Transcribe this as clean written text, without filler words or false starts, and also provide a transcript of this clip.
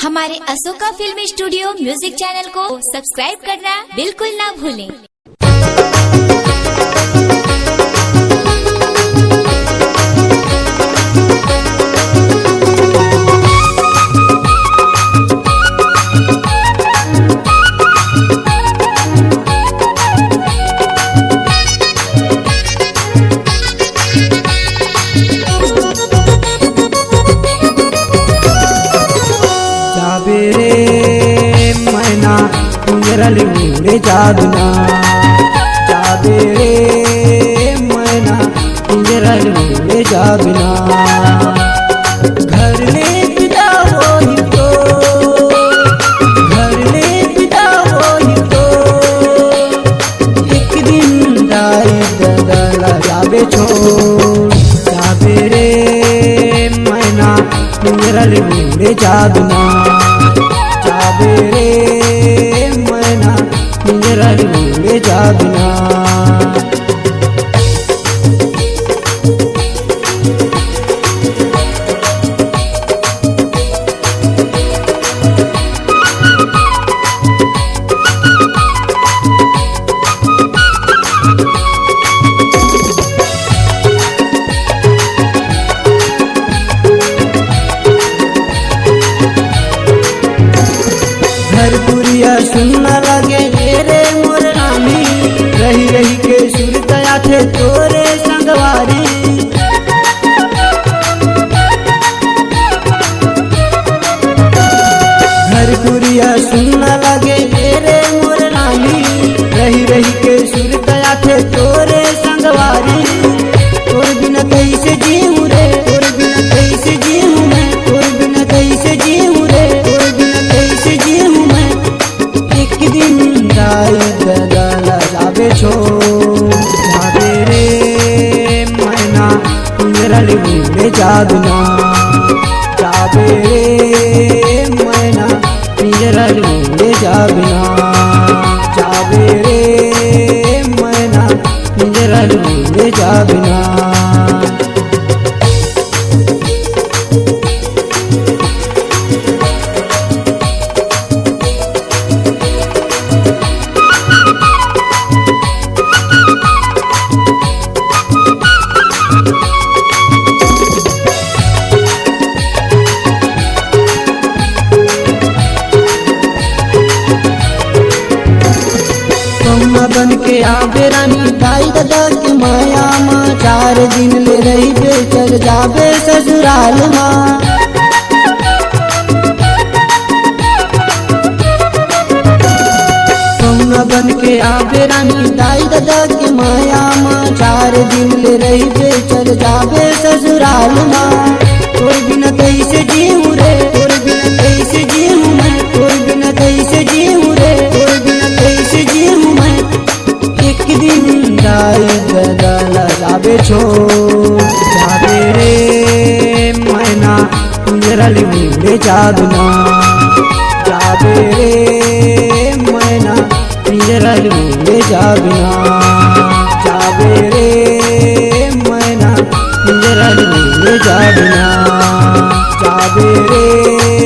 हमारे Ashoka film studio music channel को subscribe करना बिल्कुल ना भूलें। मैना पिंजरल उड़े जादना जाबे रे मैना पिंजरल उड़े जादना घर ले पिता वही तो घर ले पिता वही तो एक दिन दाई ददला जाबे छोड़ जाबे रे मैना पिंजरल उड़े जादना जाबे रे मैना पिंजरल उड़े जादना घरपुरिया सुनना लगे रे मोर रानी रही रही के सुरत आथे तोरे संगवारी घरपुरिया सुनना लगे रे मोर रानी रही रही के सुरत आथे तोरे संगवारी तोर बिना कैसे जीऊं रे तोर बिना कैसे जीऊं मैं तोर बिना कैसे जीऊं रे तोर बिना कैसे जीऊं मैं एक दिन दाई ददला जाबे छोड़ जाबे रे मैना पिंजरल उड़े जादना जाबे रे मैना पिंजरल उड़े जादना जाबे रे मैना पिंजरल उड़े जादना बन के आबे रानी दाई दादा के माया माँ 4 दिन ले रही बे चल जाबे ससुराल माँ बन के आबे रानी दाई दादा के माया माँ 4 दिन ले रही बे चल जाबे ससुराल माँ तोर बिना कैसे जीऊं रे तोर बिना कैसे जीऊं मैं तोर बिना कैसे जीऊं रे तोर बिना कैसे जीऊं मैं एक दिन दाई ददला जाबे छोड़ जाबे रे मैना पिंजरल उड़े जादना जाबे रे मैना पिंजरल उड़े जादना जाबे रे मैना पिंजरल उड़े जादना जाबे रे